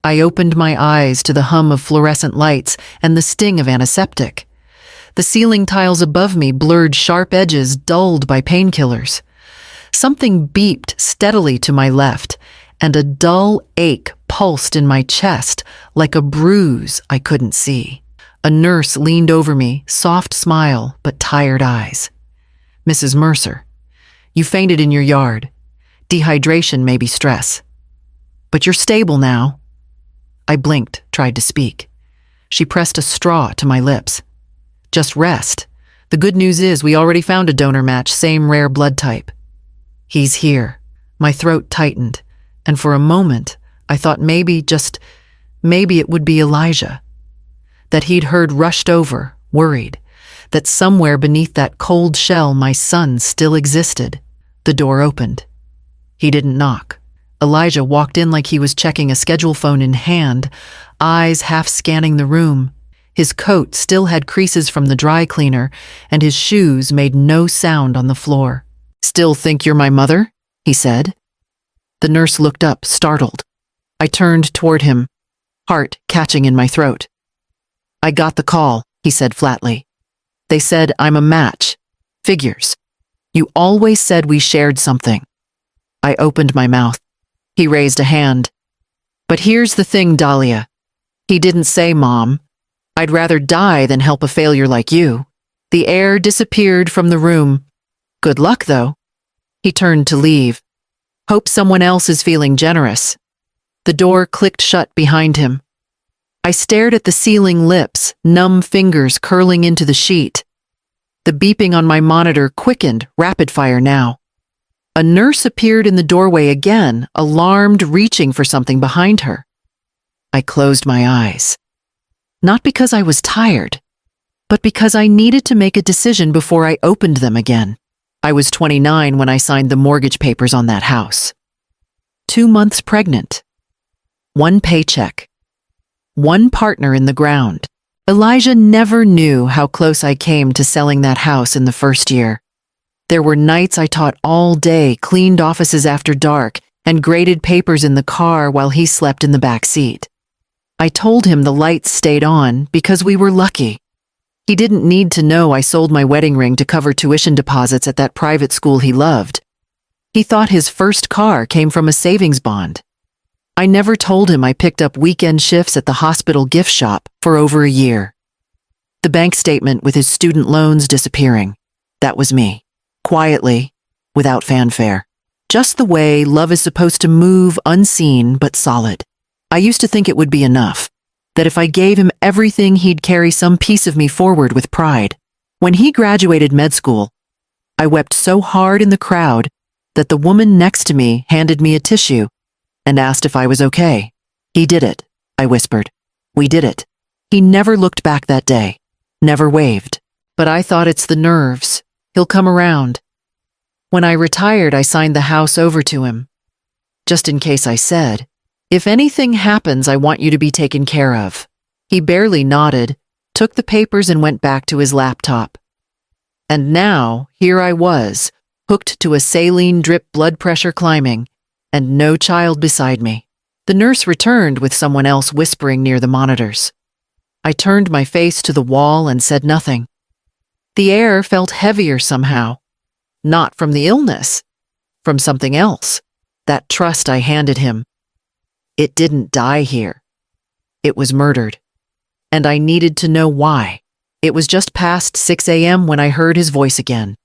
I opened my eyes to the hum of fluorescent lights and the sting of antiseptic. The ceiling tiles above me blurred sharp edges dulled by painkillers. Something beeped steadily to my left, and a dull ache pulsed in my chest like a bruise I couldn't see. A nurse leaned over me, soft smile but tired eyes. "Mrs. Mercer, you fainted in your yard. Dehydration may be stress. But you're stable now." I blinked, tried to speak. She pressed a straw to my lips. "Just rest. The good news is we already found a donor match, same rare blood type." "He's here." My throat tightened, and for a moment I thought maybe it would be Elijah. That he'd heard rushed over, worried, that somewhere beneath that cold shell my son still existed. The door opened. He didn't knock. Elijah walked in like he was checking a schedule phone in hand, eyes half scanning the room. His coat still had creases from the dry cleaner, and his shoes made no sound on the floor. "Still think you're my mother?" he said. The nurse looked up, startled. I turned toward him, heart catching in my throat. "I got the call," he said flatly. "They said I'm a match. Figures. You always said we shared something." I opened my mouth. He raised a hand. "But here's the thing, Dahlia. He didn't say, Mom. I'd rather die than help a failure like you." The air disappeared from the room. "Good luck, though." He turned to leave. "Hope someone else is feeling generous." The door clicked shut behind him. I stared at the sealing lips, numb fingers curling into the sheet. The beeping on my monitor quickened, rapid fire now. A nurse appeared in the doorway again, alarmed, reaching for something behind her. I closed my eyes. Not because I was tired, but because I needed to make a decision before I opened them again. I was 29 when I signed the mortgage papers on that house. 2 months pregnant. 1 paycheck. 1 partner in the ground. Elijah never knew how close I came to selling that house in the first year. There were nights I taught all day, cleaned offices after dark, and graded papers in the car while he slept in the back seat. I told him the lights stayed on because we were lucky. He didn't need to know I sold my wedding ring to cover tuition deposits at that private school he loved. He thought his first car came from a savings bond. I never told him I picked up weekend shifts at the hospital gift shop for over a year. The bank statement with his student loans disappearing. That was me. Quietly, without fanfare. Just the way love is supposed to move unseen but solid. I used to think it would be enough, that if I gave him everything he'd carry some piece of me forward with pride. When he graduated med school, I wept so hard in the crowd that the woman next to me handed me a tissue and asked if I was okay. "He did it," I whispered. "We did it." He never looked back that day, never waved. But I thought it's the nerves. He'll come around. When I retired, I signed the house over to him. Just in case, I said, "If anything happens, I want you to be taken care of." He barely nodded, took the papers and went back to his laptop. And now, here I was, hooked to a saline drip, blood pressure climbing, and no child beside me. The nurse returned with someone else whispering near the monitors. I turned my face to the wall and said nothing. The air felt heavier somehow. Not from the illness, from something else. That trust I handed him. It didn't die here. It was murdered. And I needed to know why. It was just past 6 a.m. when I heard his voice again.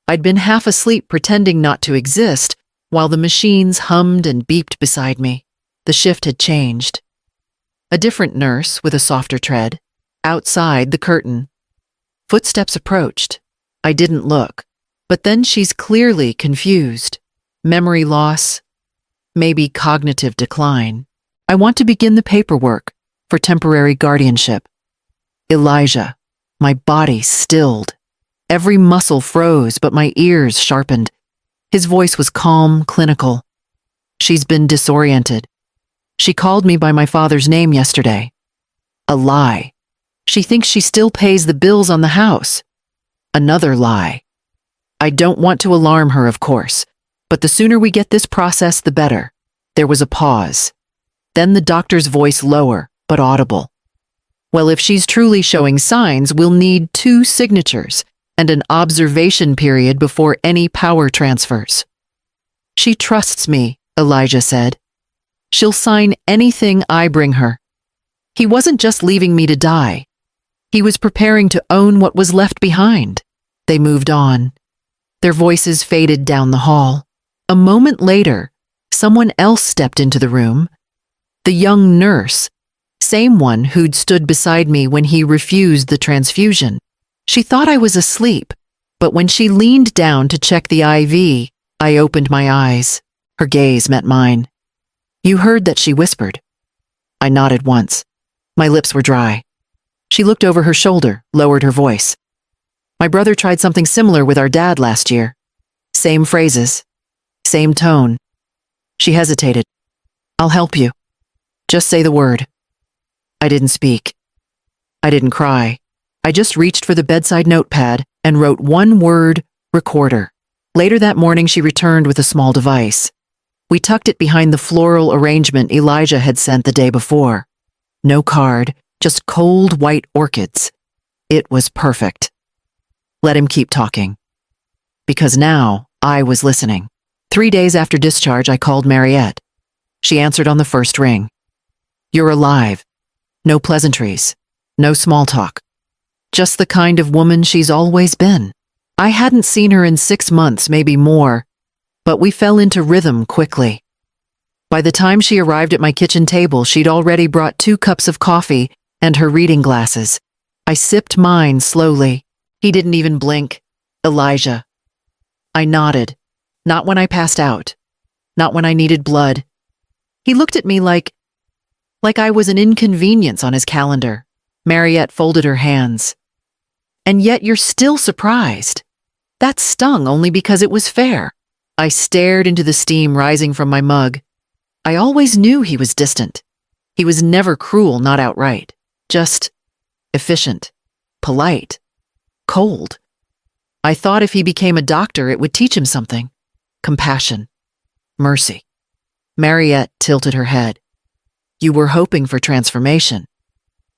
I'd been half asleep pretending not to exist, while the machines hummed and beeped beside me. The shift had changed. A different nurse with a softer tread. Outside the curtain. Footsteps approached. I didn't look. But then she's clearly confused. Memory loss. Maybe cognitive decline. I want to begin the paperwork for temporary guardianship. Elijah. My body stilled. Every muscle froze, but my ears sharpened. His voice was calm, clinical. She's been disoriented. She called me by my father's name yesterday. A lie. She thinks she still pays the bills on the house. Another lie. I don't want to alarm her, of course, but the sooner we get this process, the better. There was a pause. Then the doctor's voice lower, but audible. Well, if she's truly showing signs, we'll need 2 signatures and an observation period before any power transfers. She trusts me, Elijah said. She'll sign anything I bring her. He wasn't just leaving me to die. He was preparing to own what was left behind. They moved on. Their voices faded down the hall. A moment later, someone else stepped into the room. The young nurse, same one who'd stood beside me when he refused the transfusion. She thought I was asleep, but when she leaned down to check the IV, I opened my eyes. Her gaze met mine. You heard that, she whispered. I nodded once. My lips were dry. She looked over her shoulder, lowered her voice. My brother tried something similar with our dad last year. Same phrases, same tone. She hesitated. I'll help you. Just say the word. I didn't speak. I didn't cry. I just reached for the bedside notepad and wrote one word, recorder. Later that morning, she returned with a small device. We tucked it behind the floral arrangement Elijah had sent the day before. No card, just cold white orchids. It was perfect. Let him keep talking. Because now I was listening. 3 days after discharge, I called Mariette. She answered on the first ring. You're alive. No pleasantries. No small talk. Just the kind of woman she's always been. I hadn't seen her in 6 months, maybe more, but we fell into rhythm quickly. By the time she arrived at my kitchen table, she'd already brought 2 cups of coffee and her reading glasses. I sipped mine slowly. He didn't even blink. Elijah. I nodded. Not when I passed out. Not when I needed blood. He looked at me like I was an inconvenience on his calendar. Mariette folded her hands. And yet you're still surprised. That stung only because it was fair. I stared into the steam rising from my mug. I always knew he was distant. He was never cruel, not outright. Just efficient, polite, cold. I thought if he became a doctor, it would teach him something. Compassion. Mercy. Mariette tilted her head. You were hoping for transformation.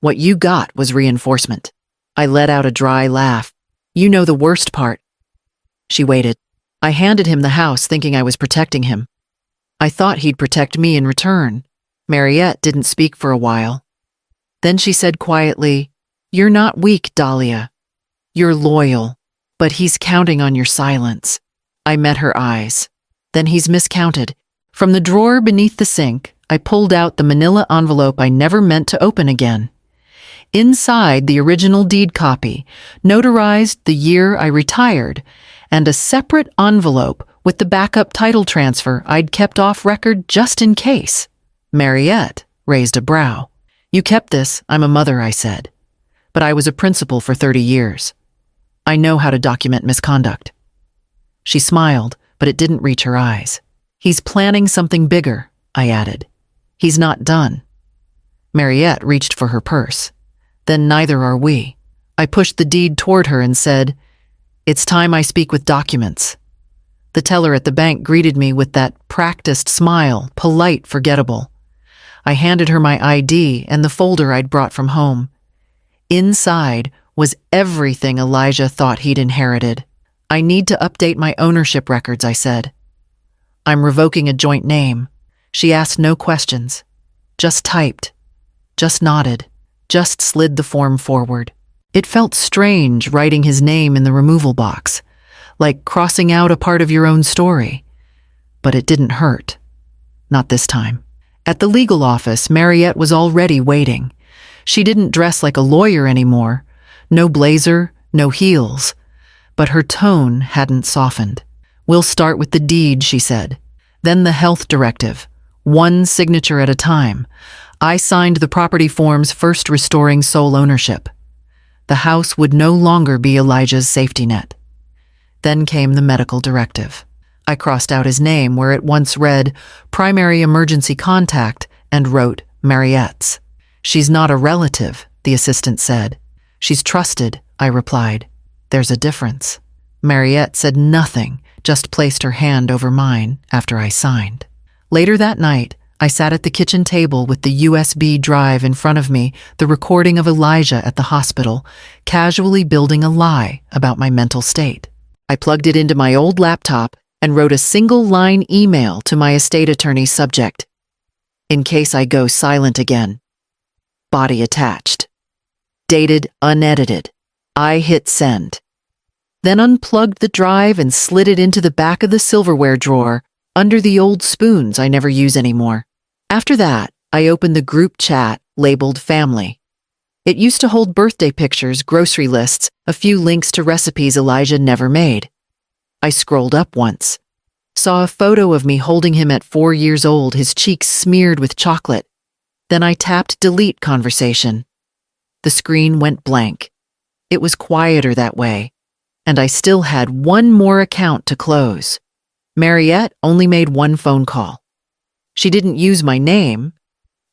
What you got was reinforcement. I let out a dry laugh. You know the worst part. She waited. I handed him the house thinking I was protecting him. I thought he'd protect me in return. Mariette didn't speak for a while. Then she said quietly, You're not weak, Dahlia. You're loyal, but he's counting on your silence. I met her eyes. Then he's miscounted. From the drawer beneath the sink, I pulled out the manila envelope I never meant to open again. Inside, the original deed copy, notarized the year I retired, and a separate envelope with the backup title transfer I'd kept off record just in case. Mariette raised a brow. You kept this, I'm a mother, I said. But I was a principal for 30 years. I know how to document misconduct. She smiled, but it didn't reach her eyes. He's planning something bigger, I added. He's not done. Mariette reached for her purse. Then neither are we. I pushed the deed toward her and said, It's time I speak with documents. The teller at the bank greeted me with that practiced smile, polite, forgettable. I handed her my ID and the folder I'd brought from home. Inside was everything Elijah thought he'd inherited. I need to update my ownership records, I said. I'm revoking a joint name. She asked no questions. Just typed. Just nodded. Just slid the form forward. It felt strange writing his name in the removal box, like crossing out a part of your own story. But it didn't hurt. Not this time. At the legal office, Mariette was already waiting. She didn't dress like a lawyer anymore. No blazer, no heels. But her tone hadn't softened. We'll start with the deed, she said. Then the health directive. One signature at a time. I signed the property forms first restoring sole ownership. The house would no longer be Elijah's safety net. Then came the medical directive. I crossed out his name where it once read primary emergency contact and wrote Mariette's. She's not a relative, the assistant said. She's trusted, I replied. There's a difference. Mariette said nothing, just placed her hand over mine after I signed. Later that night, I sat at the kitchen table with the USB drive in front of me, the recording of Elijah at the hospital, casually building a lie about my mental state. I plugged it into my old laptop and wrote a single-line email to my estate attorney's subject. In case I go silent again. Body attached. Dated unedited. I hit send. Then unplugged the drive and slid it into the back of the silverware drawer under the old spoons I never use anymore. After that, I opened the group chat labeled Family. It used to hold birthday pictures, grocery lists, a few links to recipes Elijah never made. I scrolled up once, saw a photo of me holding him at 4 years old, his cheeks smeared with chocolate. Then I tapped delete conversation. The screen went blank. It was quieter that way, and I still had one more account to close. Mariette only made one phone call. She didn't use my name,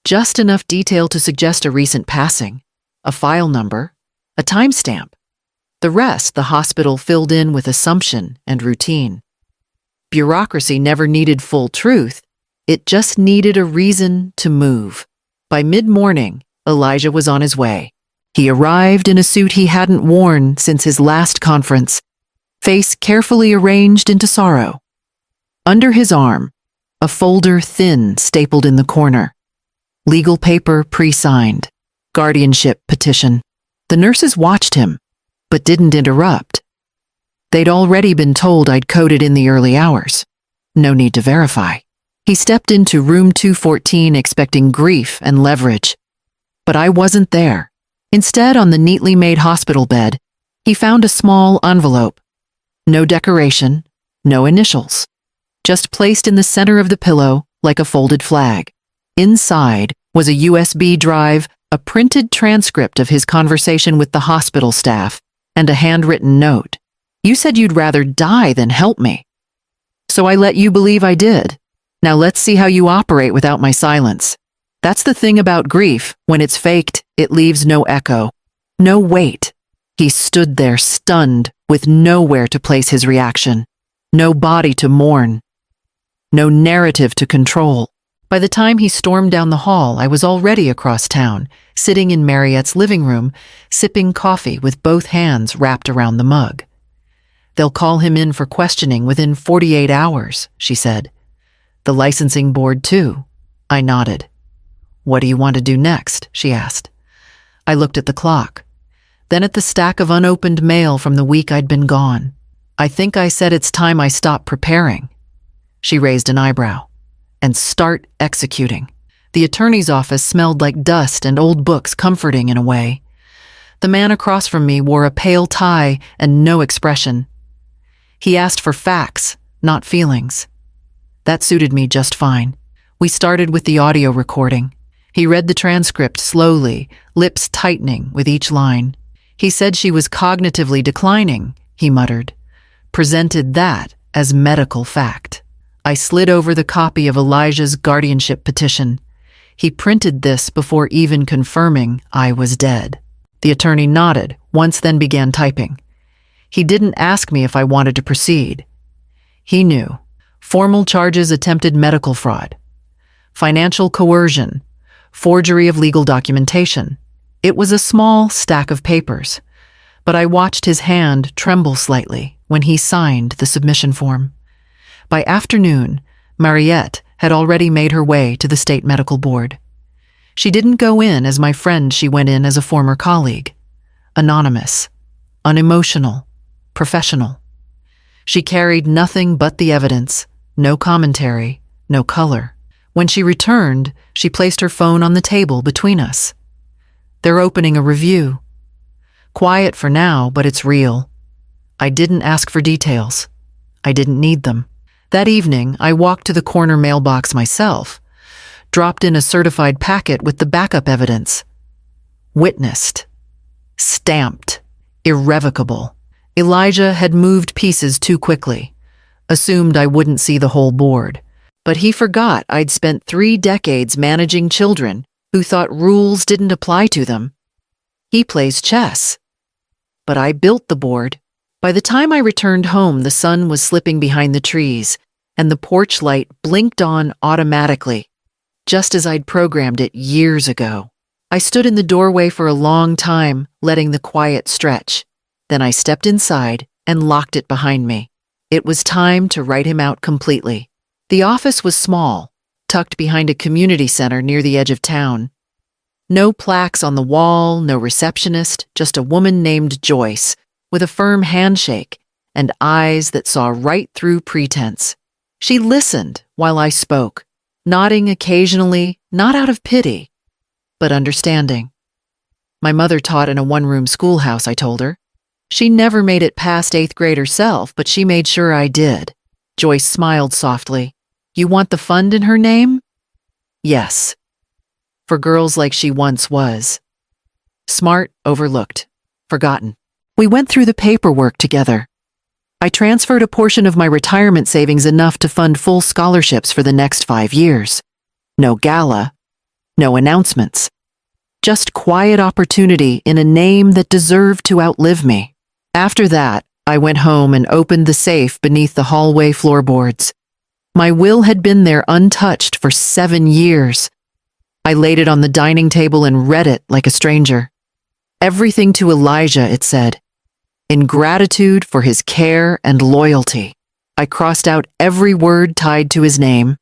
just enough detail to suggest a recent passing, a file number, a timestamp. The rest the hospital filled in with assumption and routine. Bureaucracy never needed full truth, it just needed a reason to move. By mid-morning, Elijah was on his way. He arrived in a suit he hadn't worn since his last conference, face carefully arranged into sorrow. Under his arm, a folder thin stapled in the corner. Legal paper pre-signed. Guardianship petition. The nurses watched him, but didn't interrupt. They'd already been told I'd coded in the early hours. No need to verify. He stepped into room 214 expecting grief and leverage. But I wasn't there. Instead, on the neatly made hospital bed, he found a small envelope. No decoration, no initials. Just placed in the center of the pillow like a folded flag. Inside was a USB drive, a printed transcript of his conversation with the hospital staff, and a handwritten note. You said you'd rather die than help me. So I let you believe I did. Now let's see how you operate without my silence. That's the thing about grief. When it's faked, it leaves no echo, no weight. He stood there stunned, with nowhere to place his reaction, no body to mourn, no narrative to control. By the time he stormed down the hall, I was already across town, sitting in Mariette's living room, sipping coffee with both hands wrapped around the mug. They'll call him in for questioning within 48 hours, she said. The licensing board, too. I nodded. What do you want to do next? She asked. I looked at the clock, then at the stack of unopened mail from the week I'd been gone. I think I said it's time I stop preparing. She raised an eyebrow. And start executing. The attorney's office smelled like dust and old books, comforting in a way. The man across from me wore a pale tie and no expression. He asked for facts, not feelings. That suited me just fine. We started with the audio recording. He read the transcript slowly, lips tightening with each line. He said she was cognitively declining, he muttered. Presented that as medical fact. I slid over the copy of Elijah's guardianship petition. He printed this before even confirming I was dead. The attorney nodded, once then began typing. He didn't ask me if I wanted to proceed. He knew. Formal charges: attempted medical fraud, financial coercion, forgery of legal documentation. It was a small stack of papers, but I watched his hand tremble slightly when he signed the submission form. By afternoon, Mariette had already made her way to the state medical board. She didn't go in as my friend, she went in as a former colleague. Anonymous, unemotional, professional. She carried nothing but the evidence, no commentary, no color. When she returned, she placed her phone on the table between us. They're opening a review. Quiet for now, but it's real. I didn't ask for details. I didn't need them. That evening, I walked to the corner mailbox myself, dropped in a certified packet with the backup evidence. Witnessed. Stamped. Irrevocable. Elijah had moved pieces too quickly, assumed I wouldn't see the whole board. But he forgot I'd spent 3 decades managing children who thought rules didn't apply to them. He plays chess. But I built the board. By the time I returned home, the sun was slipping behind the trees, and the porch light blinked on automatically. just as I'd programmed it years ago. I stood in the doorway for a long time, letting the quiet stretch. Then I stepped inside and locked it behind me. It was time to write him out completely. The office was small, tucked behind a community center near the edge of town. No plaques on the wall, no receptionist, just a woman named Joyce, with a firm handshake and eyes that saw right through pretense. She listened while I spoke, nodding occasionally, not out of pity, but understanding. My mother taught in a one-room schoolhouse, I told her. She never made it past 8th grade herself, but she made sure I did. Joyce smiled softly. You want the fund in her name? Yes. For girls like she once was. Smart, overlooked, forgotten. We went through the paperwork together. I transferred a portion of my retirement savings enough to fund full scholarships for the next 5 years. No gala, no announcements. Just quiet opportunity in a name that deserved to outlive me. After that, I went home and opened the safe beneath the hallway floorboards. My will had been there untouched for 7 years. I laid it on the dining table and read it like a stranger. Everything to Elijah, it said. In gratitude for his care and loyalty. I crossed out every word tied to his name,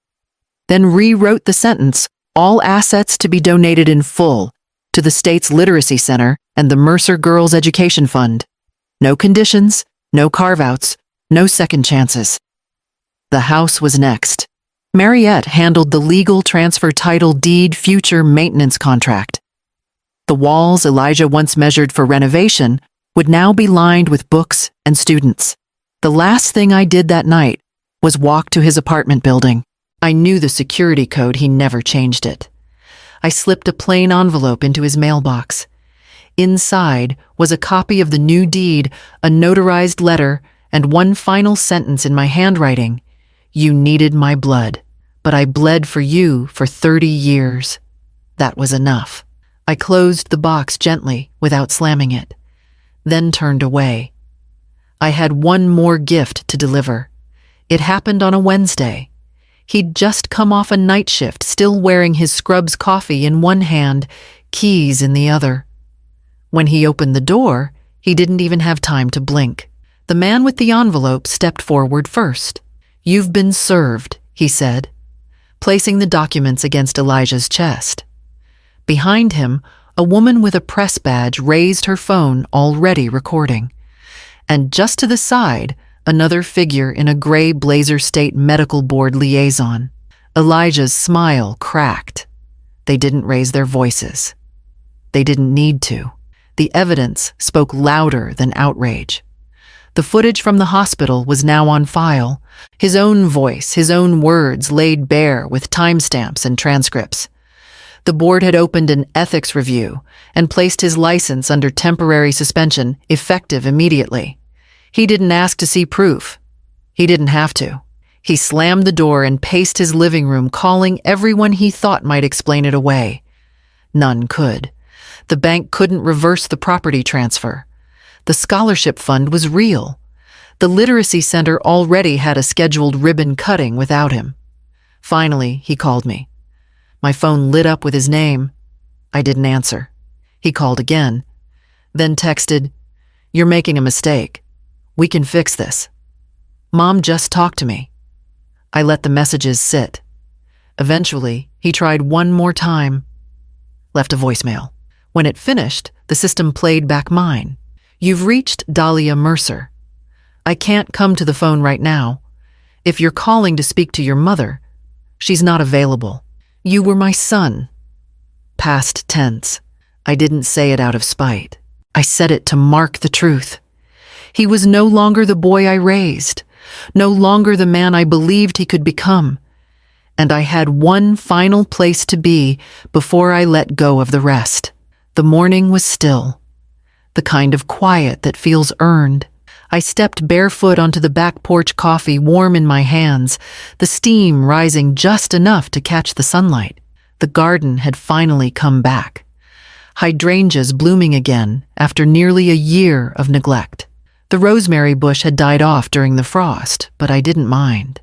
then rewrote the sentence, all assets to be donated in full to the state's literacy center and the Mercer Girls Education Fund. No conditions, no carve-outs, no second chances. The house was next. Mariette handled the legal transfer title deed future maintenance contract. The walls Elijah once measured for renovation would now be lined with books and students. The last thing I did that night was walk to his apartment building. I knew the security code, he never changed it. I slipped a plain envelope into his mailbox. Inside was a copy of the new deed, a notarized letter, and one final sentence in my handwriting. You needed my blood, but I bled for you for 30 years. That was enough. I closed the box gently without slamming it, then turned away. I had one more gift to deliver. It happened on a Wednesday. He'd just come off a night shift, still wearing his Scrubs coffee in one hand, keys in the other. When he opened the door, he didn't even have time to blink. The man with the envelope stepped forward first. You've been served, he said, placing the documents against Elijah's chest. Behind him, a woman with a press badge raised her phone, already recording. And just to the side, another figure in a gray blazer state medical board liaison. Elijah's smile cracked. They didn't raise their voices. They didn't need to. The evidence spoke louder than outrage. The footage from the hospital was now on file. His own voice, his own words laid bare with timestamps and transcripts. The board had opened an ethics review and placed his license under temporary suspension, effective immediately. He didn't ask to see proof. He didn't have to. He slammed the door and paced his living room, calling everyone he thought might explain it away. None could. The bank couldn't reverse the property transfer. The scholarship fund was real. The literacy center already had a scheduled ribbon cutting without him. Finally, he called me. My phone lit up with his name. I didn't answer. He called again, then texted, You're making a mistake. We can fix this. Mom just talked to me. I let the messages sit. Eventually, he tried one more time. Left a voicemail. When it finished, the system played back mine. You've reached Dahlia Mercer. I can't come to the phone right now. If you're calling to speak to your mother, she's not available. You were my son. Past tense. I didn't say it out of spite. I said it to mark the truth. He was no longer the boy I raised, no longer the man I believed he could become. And I had one final place to be before I let go of the rest. The morning was still, the kind of quiet that feels earned. I stepped barefoot onto the back porch, coffee warm in my hands, the steam rising just enough to catch the sunlight. The garden had finally come back. Hydrangeas blooming again after nearly a year of neglect. The rosemary bush had died off during the frost, but I didn't mind.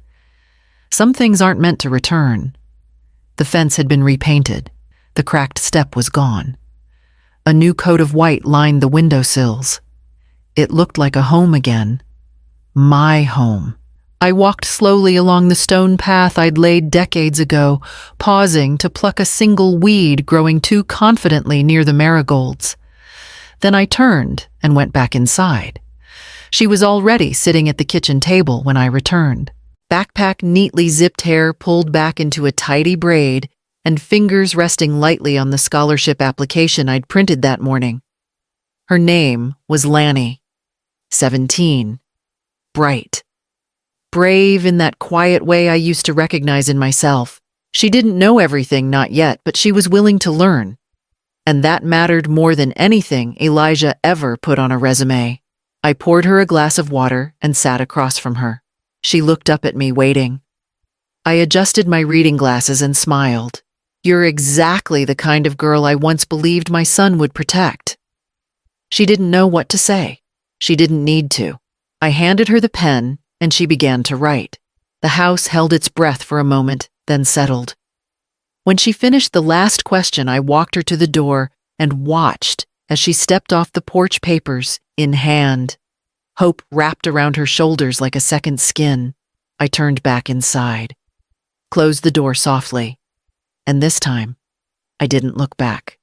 Some things aren't meant to return. The fence had been repainted. The cracked step was gone. A new coat of white lined the windowsills. It looked like a home again. My home. I walked slowly along the stone path I'd laid decades ago, pausing to pluck a single weed growing too confidently near the marigolds. Then I turned and went back inside. She was already sitting at the kitchen table when I returned. Backpack neatly zipped hair pulled back into a tidy braid, and fingers resting lightly on the scholarship application I'd printed that morning. Her name was Lanny. 17. Bright. Brave in that quiet way I used to recognize in myself. She didn't know everything, not yet, but she was willing to learn. And that mattered more than anything Elijah ever put on a resume. I poured her a glass of water and sat across from her. She looked up at me, waiting. I adjusted my reading glasses and smiled. You're exactly the kind of girl I once believed my son would protect. She didn't know what to say. She didn't need to. I handed her the pen, and she began to write. The house held its breath for a moment, then settled. When she finished the last question, I walked her to the door and watched as she stepped off the porch, papers in hand. Hope wrapped around her shoulders like a second skin. I turned back inside, closed the door softly, and this time, I didn't look back.